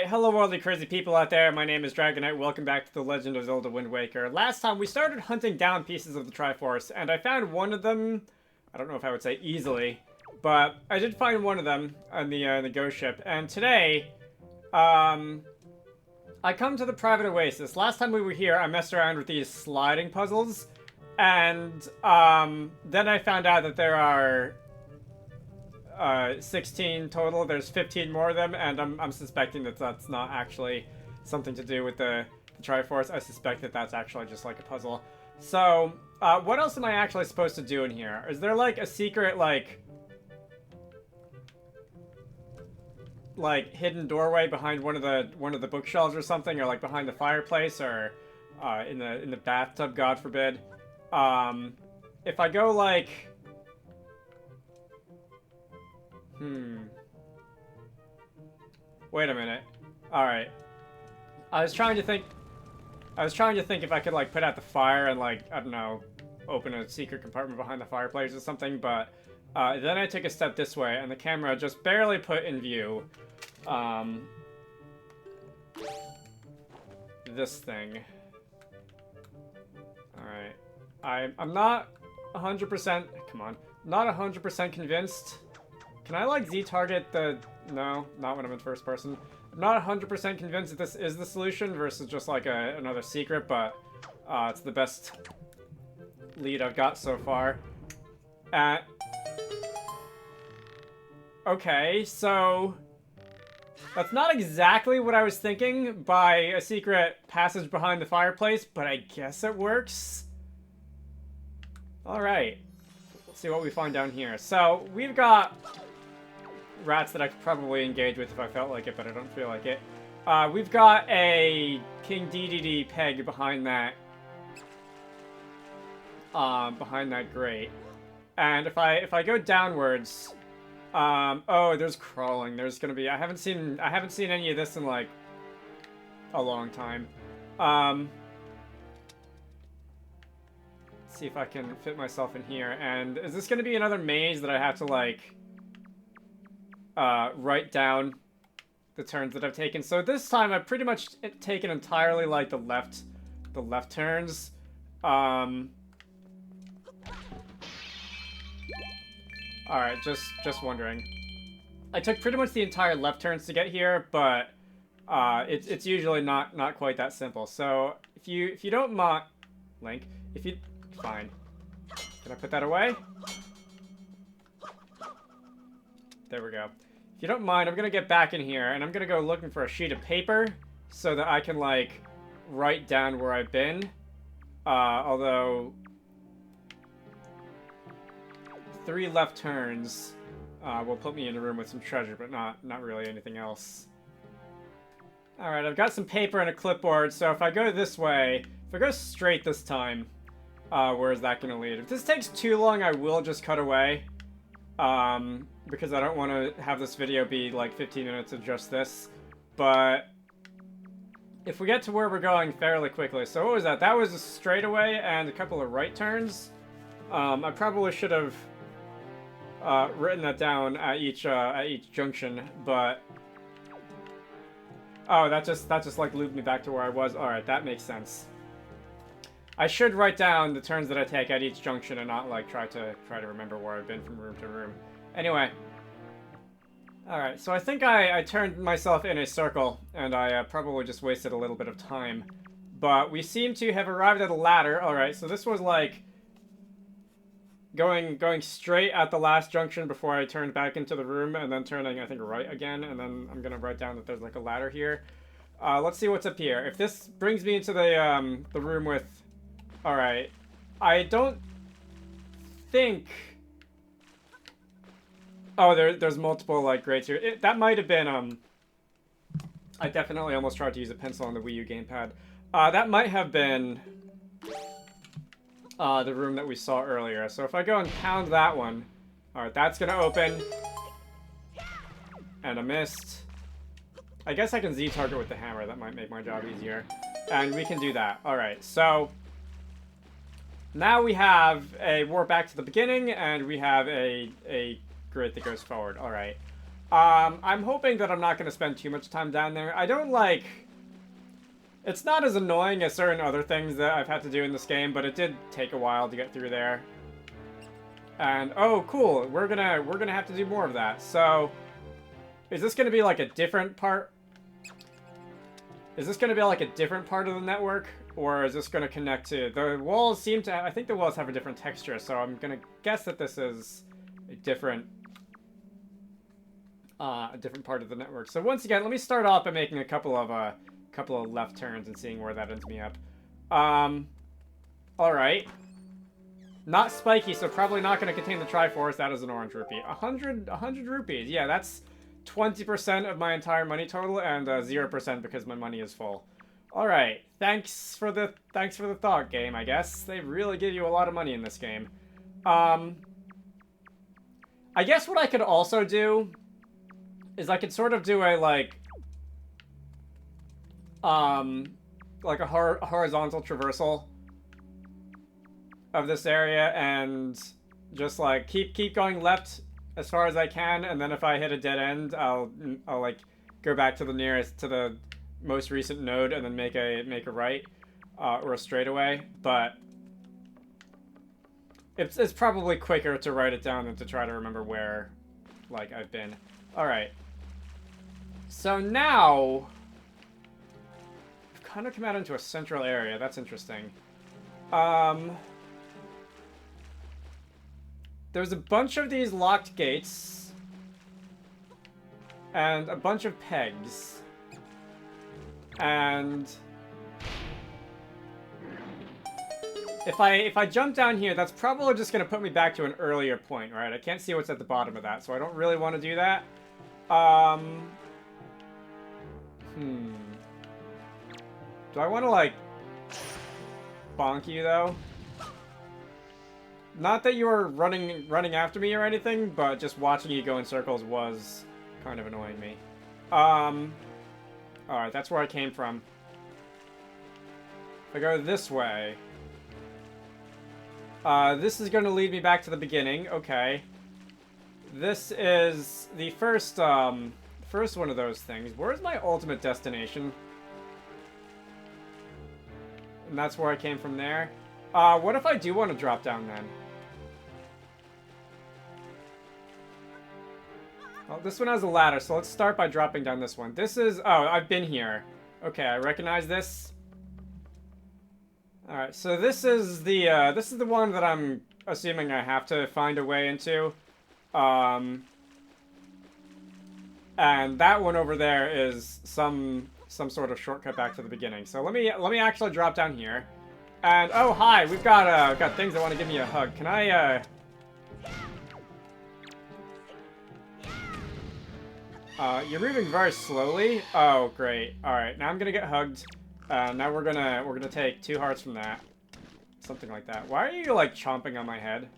Alright, hello all the crazy people out there, my name is Dragonite, welcome back to The Legend of Zelda Wind Waker. Last time we started hunting down pieces of the Triforce, and I found one of them, I don't know if I would say easily, but I did find one of them on the ghost ship, and today, I come to the private oasis. Last time we were here, I messed around with these sliding puzzles, and then I found out that there are 16 total. There's 15 more of them, and I'm suspecting that that's not actually something to do with the Triforce. I suspect that that's actually just like a puzzle. So, what else am I actually supposed to do in here? Is there like a secret, like hidden doorway behind one of the bookshelves or something, or like behind the fireplace, or in the bathtub, God forbid? If I go like wait a minute. Alright. I was trying to think if I could, like, put out the fire and, like, I don't know, open a secret compartment behind the fireplace or something, but then I took a step this way, and the camera just barely put in view this thing. Alright. I'm not 100%... Come on. Not 100% convinced. Can I, like, Z-target the... No, not when I'm in first person. I'm not 100% convinced that this is the solution versus just, like, another secret, but it's the best lead I've got so far. Okay, so... That's not exactly what I was thinking by a secret passage behind the fireplace, but I guess it works. Alright. Let's see what we find down here. So, we've got rats that I could probably engage with if I felt like it, but I don't feel like it. We've got a King DDD peg behind that grate. And if I go downwards, oh, there's crawling. There's gonna be... I haven't seen any of this in, like, a long time. Let's see if I can fit myself in here. And is this gonna be another maze that I have to, like, write down the turns that I've taken? So this time I've pretty much taken entirely, like, the left turns. Alright, just wondering. I took pretty much the entire left turns to get here, but it's usually not quite that simple. So if you don't mind, Link, fine. Can I put that away? There we go. If you don't mind, I'm gonna get back in here, and I'm gonna go looking for a sheet of paper so that I can, like, write down where I've been. Although 3 left turns will put me in a room with some treasure, but not really anything else. Alright, I've got some paper and a clipboard, so if I go this way, if I go straight this time, where is that gonna lead? If this takes too long, I will just cut away. Because I don't want to have this video be like 15 minutes of just this. But if we get to where we're going fairly quickly. So what was that? That was a straightaway and a couple of right turns. I probably should have written that down at each junction, but oh, that just like looped me back to where I was. All right, that makes sense. I should write down the turns that I take at each junction and not, like, try to remember where I've been from room to room. Anyway. Alright, so I think I turned myself in a circle, and I probably just wasted a little bit of time. But we seem to have arrived at a ladder. Alright, so this was, like, going straight at the last junction before I turned back into the room, and then turning, I think, right again, and then I'm gonna write down that there's, like, a ladder here. Let's see what's up here. If this brings me into the room with... Alright. I don't think... Oh, there's multiple, like, grates here. That might have been, I definitely almost tried to use a pencil on the Wii U gamepad. That might have been the room that we saw earlier. So if I go and pound that one... Alright, that's gonna open. And I missed. I guess I can Z-target with the hammer. That might make my job easier. And we can do that. Alright, so... Now we have a warp back to the beginning, and we have a grid that goes forward. Alright. I'm hoping that I'm not going to spend too much time down there. I don't like... It's not as annoying as certain other things that I've had to do in this game, but it did take a while to get through there. And, oh, cool, we're gonna have to do more of that. So, is this gonna be like a different part? Is this gonna be like a different part of the network? Or is this gonna connect to... The walls seem to... I think the walls have a different texture, so I'm gonna guess that this is a different part of the network. So once again, let me start off by making a couple of left turns and seeing where that ends me up. Alright. Not spiky, so probably not going to contain the Triforce. That is an orange rupee. 100 rupees. Yeah, that's 20% of my entire money total, and 0% because my money is full. Alright. Thanks for the thought, game, I guess. They really give you a lot of money in this game. I guess what I could also do is I could sort of do a, like a horizontal traversal of this area and just like keep going left as far as I can, and then if I hit a dead end, I'll like go back to the most recent node and then make a right or a straightaway. But it's probably quicker to write it down than to try to remember where like I've been. All right. So now I've kind of come out into a central area. That's interesting. There's a bunch of these locked gates and a bunch of pegs. And if I jump down here, that's probably just going to put me back to an earlier point, right? I can't see what's at the bottom of that, so I don't really want to do that. Do I want to, like, bonk you, though? Not that you were running after me or anything, but just watching you go in circles was kind of annoying me. Alright, that's where I came from. If I go this way... this is going to lead me back to the beginning. Okay. This is the first one of those things. Where's my ultimate destination? And that's where I came from there. What if I do want to drop down then? Well, this one has a ladder, so let's start by dropping down this one. This is... Oh, I've been here. Okay, I recognize this. Alright, so this is the one that I'm assuming I have to find a way into. And that one over there is some sort of shortcut back to the beginning. So let me actually drop down here. And oh hi, we've got things that want to give me a hug. Can I you're moving very slowly. Oh great. Alright, now I'm gonna get hugged. Now we're gonna take 2 hearts from that. Something like that. Why are you like chomping on my head?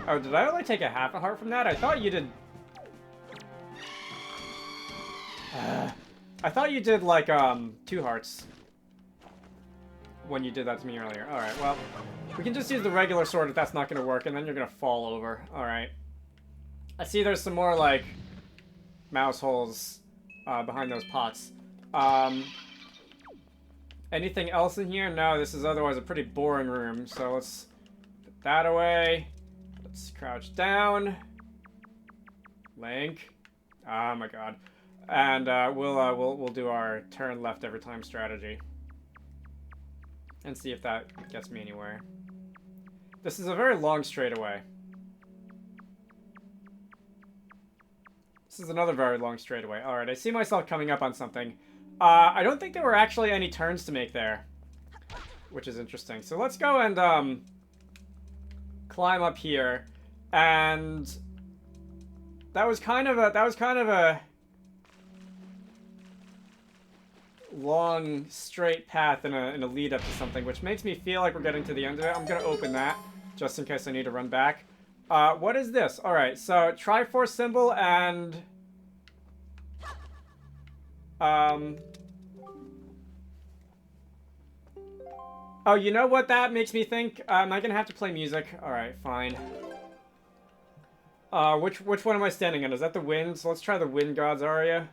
Oh, did I only take a half a heart from that? I thought you did... I thought you did, like, 2 hearts. When you did that to me earlier. Alright, well, we can just use the regular sword if that's not gonna work, and then you're gonna fall over. Alright. I see there's some more, like, mouse holes behind those pots. Anything else in here? No, this is otherwise a pretty boring room, so let's put that away. Let's crouch down. Link. Oh my god. And we'll do our turn left every time strategy. And see if that gets me anywhere. This is a very long straightaway. This is another very long straightaway. Alright, I see myself coming up on something. I don't think there were actually any turns to make there. Which is interesting. So let's go and climb up here. And that was kind of a long straight path in a lead up to something, which makes me feel like we're getting to the end of it. I'm gonna open that just in case I need to run back. What is this? Alright, so Triforce symbol and oh, you know what that makes me think? Am I gonna have to play music? Alright, fine. Which one am I standing in? Is that the wind? So let's try the wind god's aria.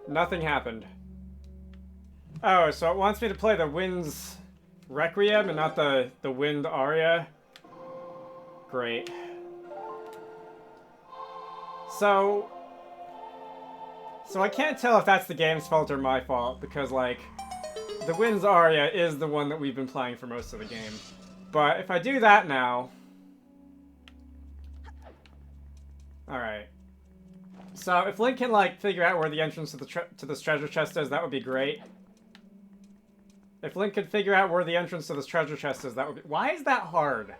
Nothing happened. Oh, so it wants me to play the Wind's Requiem and not the Wind Aria? Great. So I can't tell if that's the game's fault or my fault, because, like, the Wind's Aria is the one that we've been playing for most of the game. But if I do that now... Alright. So if Link can, like, figure out where the entrance to this treasure chest is, that would be great. If Link could figure out where the entrance to this treasure chest is, that would be... Why is that hard?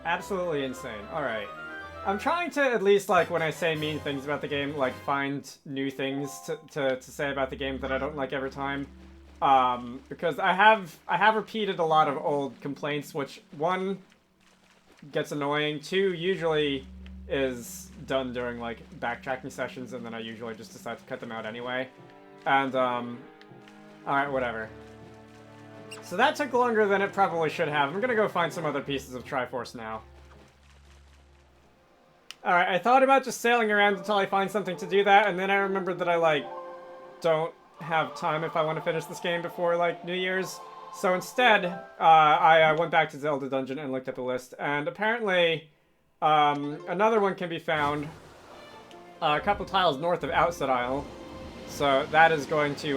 Absolutely insane. Alright. I'm trying to, at least, like, when I say mean things about the game, like, find new things to say about the game that I don't like every time. Because I have repeated a lot of old complaints, which, one, gets annoying, two, usually is done during, like, backtracking sessions, and then I usually just decide to cut them out anyway. And, alright, whatever. So that took longer than it probably should have. I'm gonna go find some other pieces of Triforce now. Alright, I thought about just sailing around until I find something to do that, and then I remembered that I, like, don't have time if I want to finish this game before, like, New Year's. So instead, I went back to Zelda Dungeon and looked at the list, and apparently, another one can be found a couple tiles north of Outset Isle. So that is going to,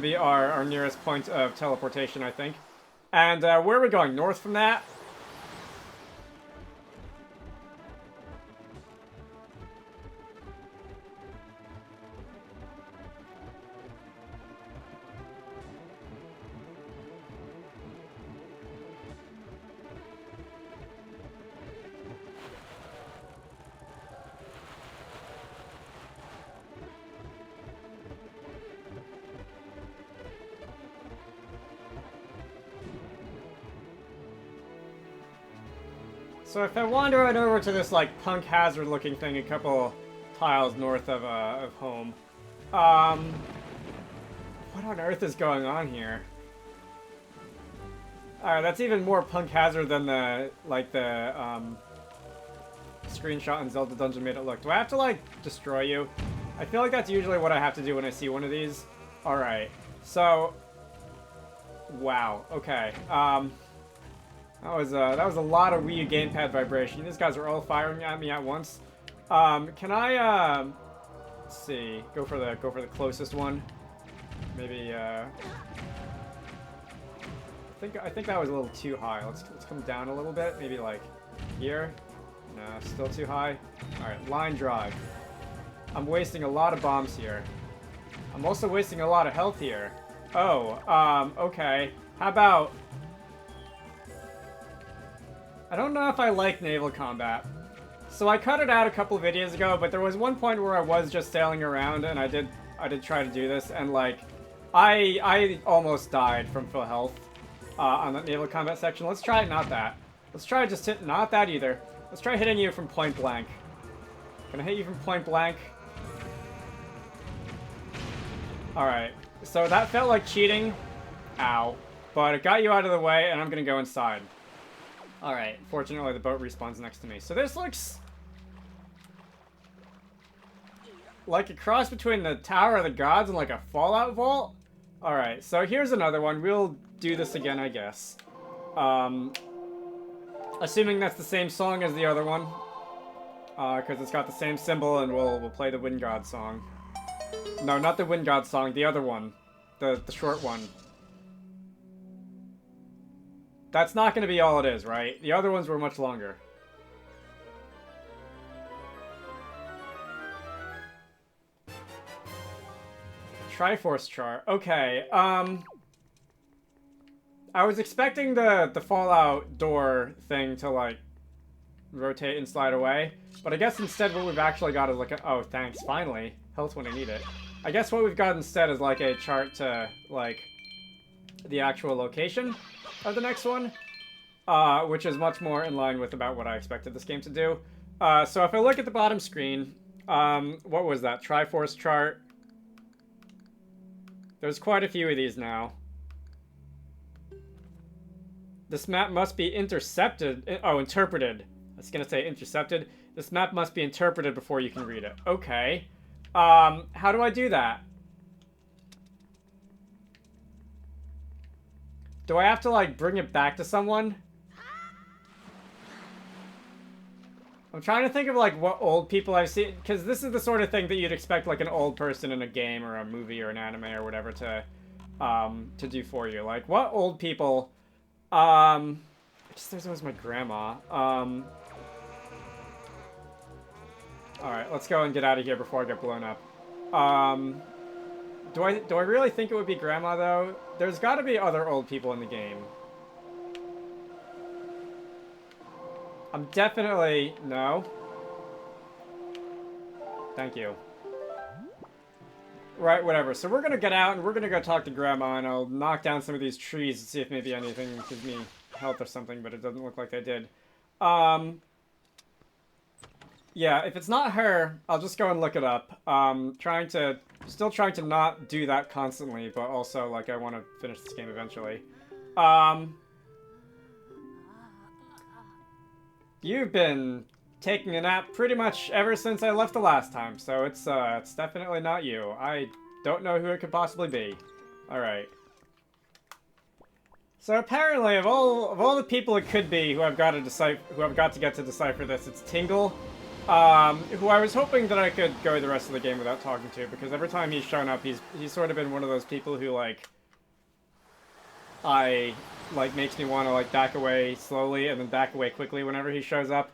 be our nearest point of teleportation, I think. And, where are we going? North from that? So if I wander on over to this, like, Punk Hazard looking thing a couple tiles north of home, what on earth is going on here? Alright, that's even more Punk Hazard than the screenshot in Zelda Dungeon made it look. Do I have to, like, destroy you? I feel like that's usually what I have to do when I see one of these. Alright, so... Wow, okay, that was a lot of Wii U gamepad vibration. These guys are all firing at me at once. Can I, let's see, go for the closest one. Maybe, I think that was a little too high. Let's come down a little bit. Maybe like here. No, still too high. All right, line drive. I'm wasting a lot of bombs here. I'm also wasting a lot of health here. Oh, okay. How about... I don't know if I like naval combat. So I cut it out a couple of videos ago, but there was one point where I was just sailing around, and I did try to do this, and like, I almost died from full health on that naval combat section. Let's try not that. Let's try just hit not that either. Let's try hitting you from point blank. Gonna hit you from point blank. Alright, so that felt like cheating. Ow. But it got you out of the way, and I'm gonna go inside. Alright, fortunately the boat respawns next to me. So this looks... like a cross between the Tower of the Gods and like a Fallout vault? Alright, so here's another one. We'll do this again, I guess. Assuming that's the same song as the other one. Because it's got the same symbol, and we'll play the Wind God song. No, not the Wind God song, the other one. The short one. That's not going to be all it is, right? The other ones were much longer. Triforce chart. Okay, I was expecting the Fallout door thing to, like, rotate and slide away. But I guess instead what we've actually got is like a... Oh, thanks, finally. Health when I need it. I guess what we've got instead is like a chart to, like, the actual location of the next one, which is much more in line with about what I expected this game to do. So if I look at the bottom screen, what was that? Triforce chart. There's quite a few of these now. This map must be intercepted. Oh, interpreted. I was gonna say intercepted. This map must be interpreted before you can read it. Okay. How do I do that? Do I have to, like, bring it back to someone? I'm trying to think of, like, what old people I've seen, because this is the sort of thing that you'd expect, like, an old person in a game or a movie or an anime or whatever to do for you. Like, what old people, there's always my grandma. Alright, let's go and get out of here before I get blown up. Do I really think it would be grandma, though? There's gotta be other old people in the game. I'm definitely... No. Thank you. Right, whatever. So we're gonna get out and we're gonna go talk to Grandma, and I'll knock down some of these trees and see if maybe anything gives me health or something, but it doesn't look like they did. Yeah, if it's not her, I'll just go and look it up. Still trying to not do that constantly, but also, like, I want to finish this game eventually. You've been taking a nap pretty much ever since I left the last time, so it's definitely not you. I don't know who it could possibly be. Alright. So apparently, of all the people it could be who I've got to get to decipher this, it's Tingle. Who I was hoping that I could go the rest of the game without talking to, because every time he's shown up, he's sort of been one of those people who, like, makes me want to, like, back away slowly and then back away quickly whenever he shows up.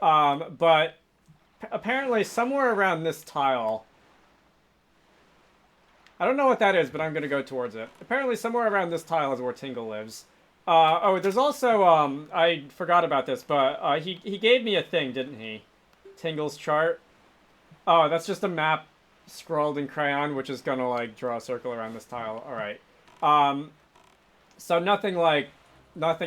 But apparently somewhere around this tile, I don't know what that is, but I'm gonna go towards it. Apparently somewhere around this tile is where Tingle lives. Oh, there's also, I forgot about this, but, he gave me a thing, didn't he? Tingle's chart. Oh, that's just a map scrawled in crayon, which is gonna, like, draw a circle around this tile. Alright. So nothing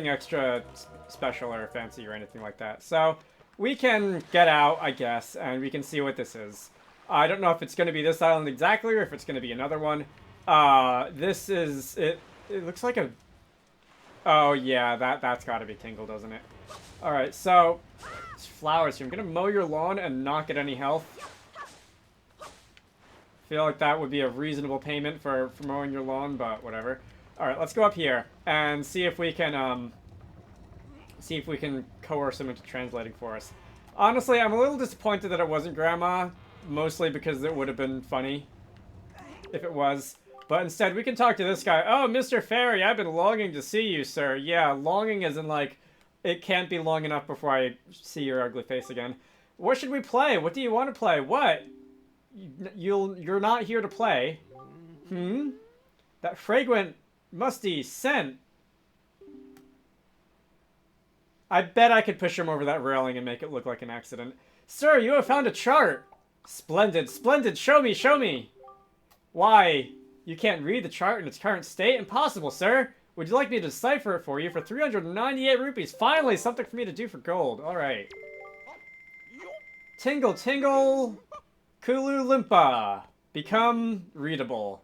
extra special or fancy or anything like that. So we can get out, I guess, and we can see what this is. I don't know if it's gonna be this island exactly, or if it's gonna be another one. This is, it looks like a, oh yeah, that's gotta be Tingle, doesn't it? Alright, so flowers here. I'm gonna mow your lawn and not get any health. Feel like that would be a reasonable payment for mowing your lawn, but whatever. Alright, let's go up here and see if we can coerce him into translating for us. Honestly, I'm a little disappointed that it wasn't Grandma, mostly because it would have been funny if it was. But instead, we can talk to this guy. Oh, Mr. Fairy, I've been longing to see you, sir. Yeah, longing as in, like, it can't be long enough before I see your ugly face again. What should we play? What do you want to play? What? You're not here to play. That fragrant, musty scent. I bet I could push him over that railing and make it look like an accident. Sir, you have found a chart. Splendid, splendid. Show me, show me. Why? You can't read the chart in its current state? Impossible, sir. Would you like me to decipher it for you for 398 rupees? Finally, something for me to do for gold. Alright. Tingle, tingle. Kulu Limpa. Become readable.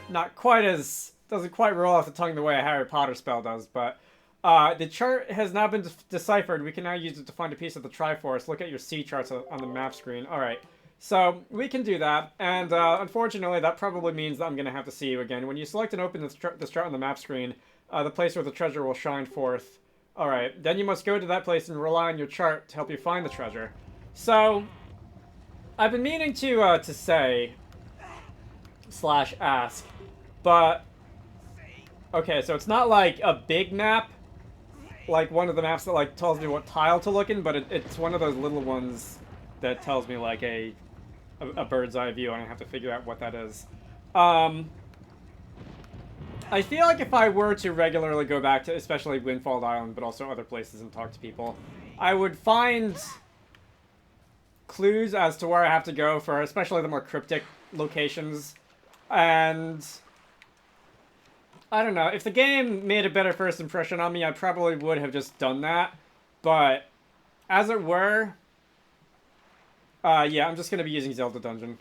Not quite as... Doesn't quite roll off the tongue the way a Harry Potter spell does, but... the chart has now been deciphered. We can now use it to find a piece of the Triforce. Look at your sea charts on the map screen. Alright. So, we can do that, and unfortunately that probably means that I'm going to have to see you again. When you select and open this chart on the map screen, the place where the treasure will shine forth. Alright, then you must go to that place and rely on your chart to help you find the treasure. So, I've been meaning to say, / ask, but, okay, so it's not like a big map, like one of the maps that, like, tells me what tile to look in, but it's one of those little ones that tells me, like, a bird's eye view, and I have to figure out what that is. I feel like if I were to regularly go back to, especially Windfall Island, but also other places and talk to people, I would find clues as to where I have to go for especially the more cryptic locations. And I don't know, if the game made a better first impression on me, I probably would have just done that. But, as it were, yeah, I'm just going to be using Zelda Dungeon.